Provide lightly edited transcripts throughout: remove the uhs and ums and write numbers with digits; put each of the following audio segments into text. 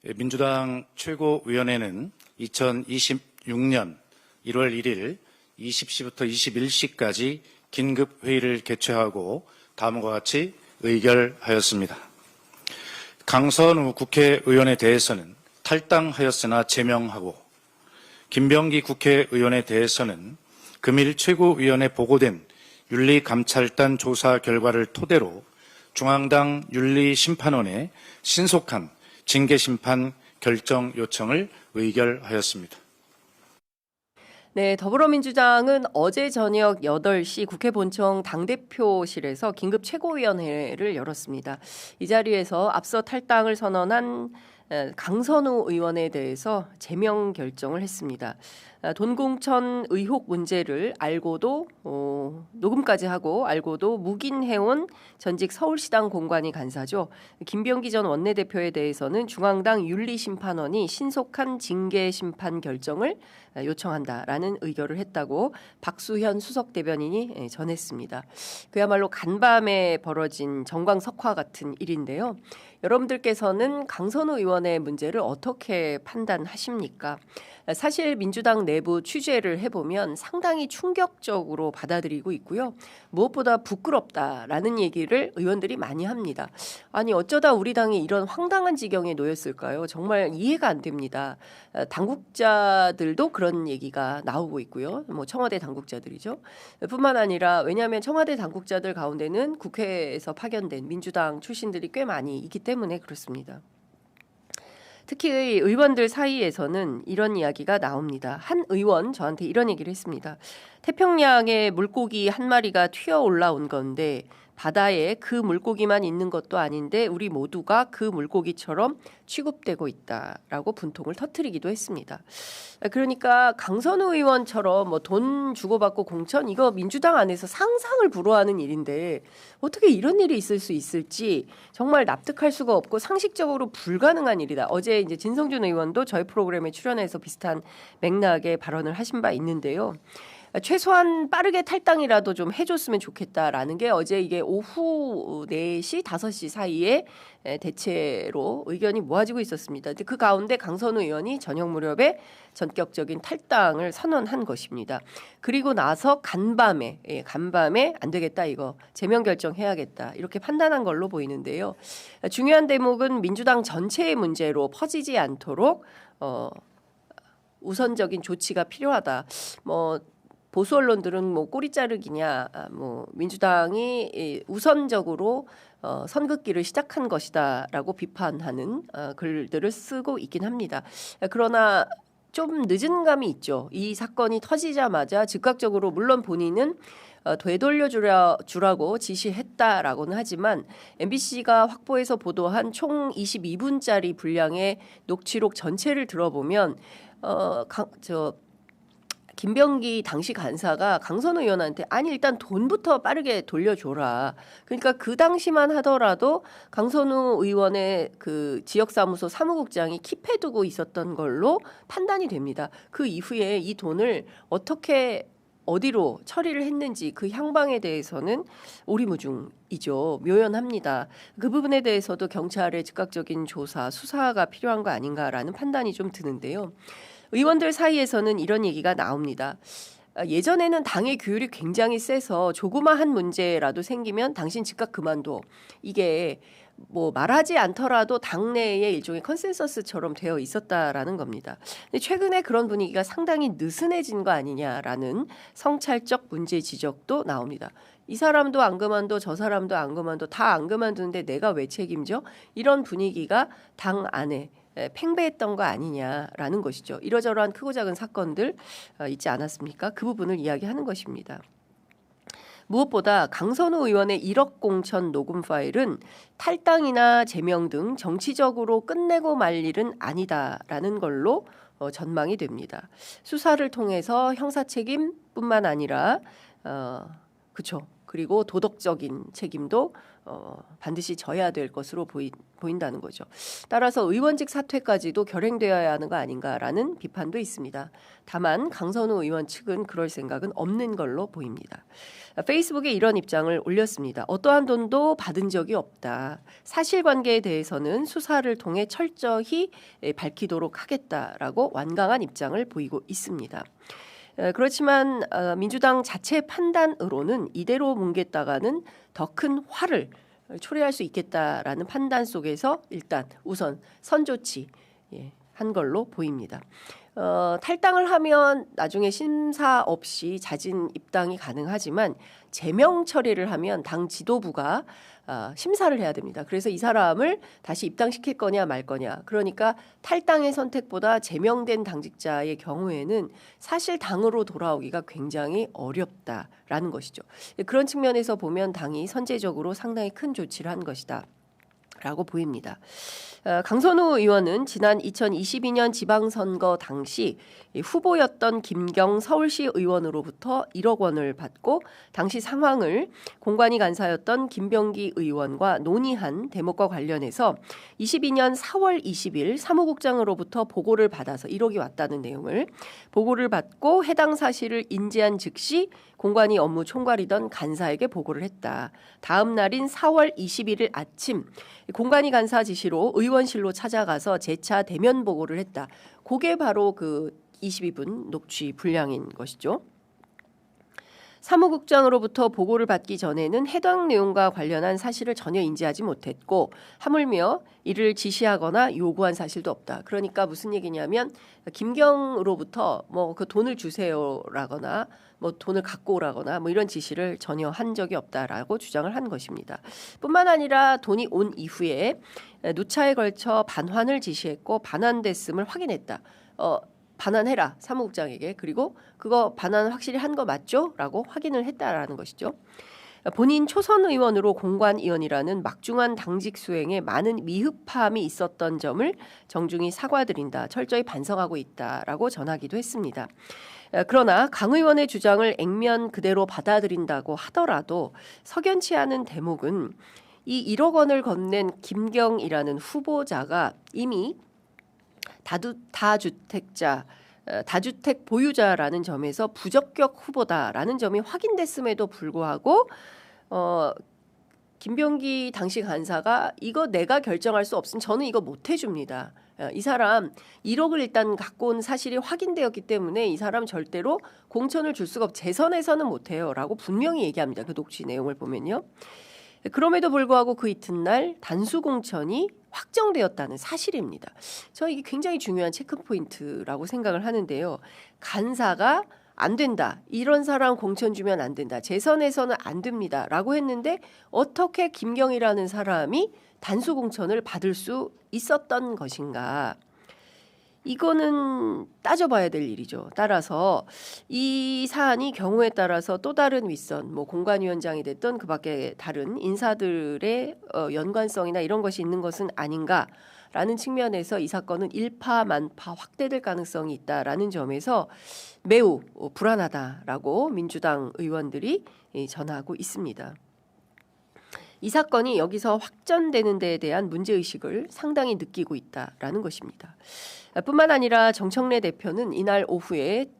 민주당 최고위원회는 2026년 1월 1일 20시부터 21시까지 긴급회의를 개최하고 다음과 같이 의결하였습니다. 강선우 국회의원에 대해서는 탈당하였으나 제명하고, 김병기 국회의원에 대해서는 금일 최고위원회 보고된 윤리감찰단 조사 결과를 토대로 중앙당 윤리심판원에 신속한 징계심판 결정 요청을 의결하였습니다. 네, 더불어민주당은 어제 저녁 8시 국회 본청 당대표실에서 긴급 최고위원회를 열었습니다. 이 자리에서 앞서 탈당을 선언한 강선우 의원에 대해서 제명 결정을 했습니다. 돈공천 의혹 문제를 알고도 녹음까지 하고 알고도 묵인해온 전직 서울시당 공관위 간사죠. 김병기 전 원내대표에 대해서는 중앙당 윤리심판원이 신속한 징계심판 결정을 요청한다라는 의결을 했다고 박수현 수석대변인이 전했습니다. 그야말로 간밤에 벌어진 정광석화 같은 일인데요. 여러분들께서는 강선우 의원의 문제를 어떻게 판단하십니까? 사실 민주당 내부 취재를 해보면 상당히 충격적으로 받아들이고 있고요. 무엇보다 부끄럽다라는 얘기를 의원들이 많이 합니다. 아니 어쩌다 우리 당이 이런 황당한 지경에 놓였을까요? 정말 이해가 안 됩니다. 당국자들도 그런 얘기가 나오고 있고요. 뭐 청와대 당국자들이죠. 뿐만 아니라 왜냐하면 청와대 당국자들 가운데는 국회에서 파견된 민주당 출신들이 꽤 많이 있기 때문에 그렇습니다. 특히 의원들 사이에서는 이런 이야기가 나옵니다. 한 의원 저한테 이런 얘기를 했습니다. 태평양에 물고기 한 마리가 튀어 올라온 건데 바다에 그 물고기만 있는 것도 아닌데 우리 모두가 그 물고기처럼 취급되고 있다라고 분통을 터뜨리기도 했습니다. 그러니까 강선우 의원처럼 뭐 돈 주고받고 공천 이거 민주당 안에서 상상을 불허하는 일인데 어떻게 이런 일이 있을 수 있을지 정말 납득할 수가 없고 상식적으로 불가능한 일이다. 어제 이제 진성준 의원도 저희 프로그램에 출연해서 비슷한 맥락의 발언을 하신 바 있는데요. 최소한 빠르게 탈당이라도 좀 해줬으면 좋겠다라는 게 어제 이게 오후 4시, 5시 사이에 대체로 의견이 모아지고 있었습니다. 근데 그 가운데 강선우 의원이 저녁 무렵에 전격적인 탈당을 선언한 것입니다. 그리고 나서 간밤에 안 되겠다 이거 제명 결정해야겠다 이렇게 판단한 걸로 보이는데요. 중요한 대목은 민주당 전체의 문제로 퍼지지 않도록 우선적인 조치가 필요하다. 보수 언론들은 뭐 꼬리 자르기냐, 뭐 민주당이 우선적으로 선긋기를 시작한 것이다라고 비판하는 글들을 쓰고 있긴 합니다. 그러나 좀 늦은 감이 있죠. 이 사건이 터지자마자 즉각적으로 물론 본인은 되돌려 주라고 지시했다라고는 하지만 MBC가 확보해서 보도한 총 22분짜리 분량의 녹취록 전체를 들어보면 김병기 당시 간사가 강선우 의원한테 아니 일단 돈부터 빠르게 돌려줘라. 그러니까 그 당시만 하더라도 강선우 의원의 그 지역사무소 사무국장이 킵해두고 있었던 걸로 판단이 됩니다. 그 이후에 이 돈을 어떻게 어디로 처리를 했는지 그 향방에 대해서는 오리무중이죠. 묘연합니다. 그 부분에 대해서도 경찰의 즉각적인 조사, 수사가 필요한 거 아닌가라는 판단이 좀 드는데요. 의원들 사이에서는 이런 얘기가 나옵니다. 예전에는 당의 규율이 굉장히 세서 조그마한 문제라도 생기면 당신 즉각 그만둬. 이게 뭐 말하지 않더라도 당내의 일종의 컨센서스처럼 되어 있었다라는 겁니다. 근데 최근에 그런 분위기가 상당히 느슨해진 거 아니냐라는 성찰적 문제 지적도 나옵니다. 이 사람도 안 그만둬 저 사람도 안 그만둬 다 안 그만두는데 내가 왜 책임져? 이런 분위기가 당 안에 팽배했던 거 아니냐라는 것이죠. 이러저러한 크고 작은 사건들 있지 않았습니까? 그 부분을 이야기하는 것입니다. 무엇보다 강선우 의원의 1억 공천 녹음 파일은 탈당이나 제명 등 정치적으로 끝내고 말 일은 아니다라는 걸로 전망이 됩니다. 수사를 통해서 형사 책임뿐만 아니라 그리고 도덕적인 책임도 반드시 져야 될 것으로 보인다는 거죠. 따라서 의원직 사퇴까지도 결행되어야 하는 거 아닌가라는 비판도 있습니다. 다만 강선우 의원 측은 그럴 생각은 없는 걸로 보입니다. 페이스북에 이런 입장을 올렸습니다. 어떠한 돈도 받은 적이 없다. 사실관계에 대해서는 수사를 통해 철저히 밝히도록 하겠다라고 완강한 입장을 보이고 있습니다. 그렇지만 민주당 자체 판단으로는 이대로 뭉갰다가는 더 큰 화를 초래할 수 있겠다라는 판단 속에서 일단 우선 선조치 한 걸로 보입니다. 탈당을 하면 나중에 심사 없이 자진 입당이 가능하지만 제명 처리를 하면 당 지도부가 심사를 해야 됩니다. 그래서 이 사람을 다시 입당시킬 거냐 말 거냐. 그러니까 탈당의 선택보다 제명된 당직자의 경우에는 사실 당으로 돌아오기가 굉장히 어렵다라는 것이죠. 그런 측면에서 보면 당이 선제적으로 상당히 큰 조치를 한 것이다. 라고 보입니다. 강선우 의원은 지난 2022년 지방선거 당시 후보였던 김경 서울시 의원으로부터 1억 원을 받고 당시 상황을 공관위 간사였던 김병기 의원과 논의한 대목과 관련해서 22년 4월 20일 사무국장으로부터 보고를 받아서 1억이 왔다는 내용을 보고를 받고 해당 사실을 인지한 즉시 공관위 업무 총괄이던 간사에게 보고를 했다. 다음 날인 4월 21일 아침 공관위 간사 지시로 의원실로 찾아가서 재차 대면 보고를 했다. 그게 바로 그 22분 녹취 분량인 것이죠. 사무국장으로부터 보고를 받기 전에는 해당 내용과 관련한 사실을 전혀 인지하지 못했고 하물며 이를 지시하거나 요구한 사실도 없다. 그러니까 무슨 얘기냐면 김경으로부터 뭐 그 돈을 주세요라거나 뭐 돈을 갖고 오라거나 뭐 이런 지시를 전혀 한 적이 없다라고 주장을 한 것입니다. 뿐만 아니라 돈이 온 이후에 누차에 걸쳐 반환을 지시했고 반환됐음을 확인했다. 반환해라 사무국장에게. 그리고 그거 반환 확실히 한 거 맞죠? 라고 확인을 했다라는 것이죠. 본인 초선 의원으로 공관위원이라는 막중한 당직 수행에 많은 미흡함이 있었던 점을 정중히 사과드린다. 철저히 반성하고 있다라고 전하기도 했습니다. 그러나 강 의원의 주장을 액면 그대로 받아들인다고 하더라도 석연치 않은 대목은 이 1억 원을 건넨 김경이라는 후보자가 이미 다주택 보유자라는 점에서 부적격 후보다라는 점이 확인됐음에도 불구하고 김병기 당시 간사가 이거 내가 결정할 수 없으면 저는 이거 못 해줍니다. 이 사람 1억을 일단 갖고 온 사실이 확인되었기 때문에 이 사람 절대로 공천을 줄 수가 재선에서는 못해요 라고 분명히 얘기합니다. 그 녹취 내용을 보면요. 그럼에도 불구하고 그 이튿날 단수 공천이 확정되었다는 사실입니다. 저 이게 굉장히 중요한 체크포인트라고 생각을 하는데요. 간사가 안 된다. 이런 사람 공천 주면 안 된다. 재선에서는 안 됩니다. 라고 했는데 어떻게 김경이라는 사람이 단수 공천을 받을 수 있었던 것인가. 이거는 따져봐야 될 일이죠. 따라서 이 사안이 경우에 따라서 또 다른 윗선, 뭐 공관위원장이 됐던 그 밖에 다른 인사들의 연관성이나 이런 것이 있는 것은 아닌가라는 측면에서 이 사건은 일파만파 확대될 가능성이 있다라는 점에서 매우 불안하다라고 민주당 의원들이 전하고 있습니다. 이 사건이 여기서 확전되는 데에 대한 문제의식을 상당히 느끼고 있다라는 것입니다. 뿐만 아니라 정청래 대표는 이날 오후에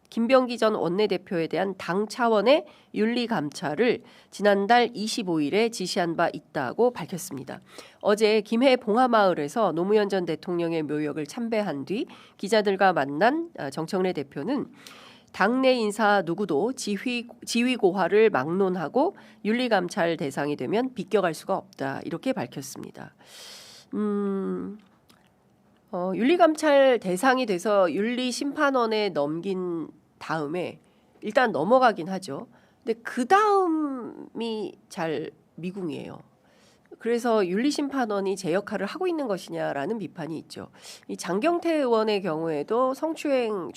김병기 전 원내대표에 대한 당 차원의 윤리감찰을 지난달 25일에 지시한 바 있다고 밝혔습니다. 어제 김해 봉하마을에서 노무현 전 대통령의 묘역을 참배한 뒤 기자들과 만난 정청래 대표는 당내 인사 누구도 지휘 고하를 막론하고 윤리감찰 대상이 되면 비껴갈 수가 없다. 이렇게 밝혔습니다. 윤리감찰 대상이 돼서 윤리심판원에 넘긴 다음에 일단 넘어가긴 하죠. 근데 그 다음이 잘 미궁이에요. 그래서 윤리심판원이 제 역할을 하고 있는 것이냐라는 비판이 있죠. 이 장경태 의원의 경우에도 성추행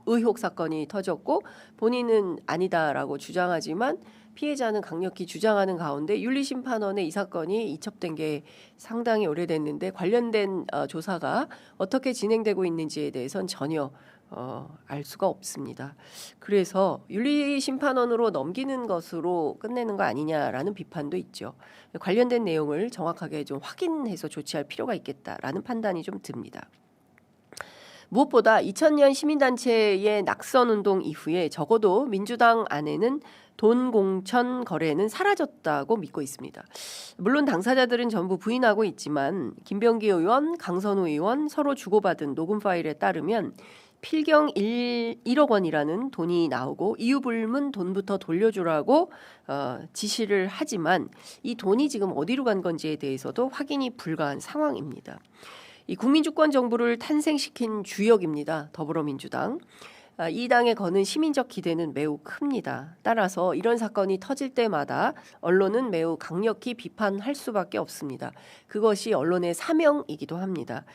의혹 사건이 터졌고 본인은 아니다라고 주장하지만 피해자는 강력히 주장하는 가운데 윤리심판원에 이 사건이 이첩된 게 상당히 오래됐는데 관련된 조사가 어떻게 진행되고 있는지에 대해서는 전혀 알 수가 없습니다. 그래서 윤리심판원으로 넘기는 것으로 끝내는 거 아니냐라는 비판도 있죠. 관련된 내용을 정확하게 좀 확인해서 조치할 필요가 있겠다라는 판단이 좀 듭니다. 무엇보다 2000년 시민단체의 낙선운동 이후에 적어도 민주당 안에는 돈 공천 거래는 사라졌다고 믿고 있습니다. 물론 당사자들은 전부 부인하고 있지만 김병기 의원, 강선우 의원 서로 주고받은 녹음 파일에 따르면 필경 1억 원이라는 돈이 나오고 이유불문 돈부터 돌려주라고 지시를 하지만 이 돈이 지금 어디로 간 건지에 대해서도 확인이 불가한 상황입니다. 이 국민주권 정부를 탄생시킨 주역입니다. 더불어민주당. 이 당에 거는 시민적 기대는 매우 큽니다. 따라서 이런 사건이 터질 때마다 언론은 매우 강력히 비판할 수밖에 없습니다. 그것이 언론의 사명이기도 합니다.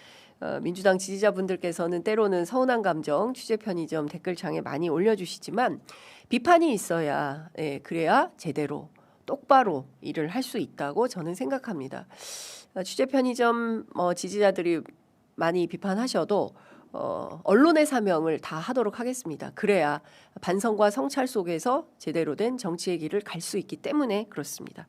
민주당 지지자분들께서는 때로는 서운한 감정 취재 편의점 댓글창에 많이 올려주시지만 비판이 있어야 그래야 제대로 똑바로 일을 할 수 있다고 저는 생각합니다. 취재 편의점 지지자들이 많이 비판하셔도 언론의 사명을 다 하도록 하겠습니다. 그래야 반성과 성찰 속에서 제대로 된 정치의 길을 갈 수 있기 때문에 그렇습니다.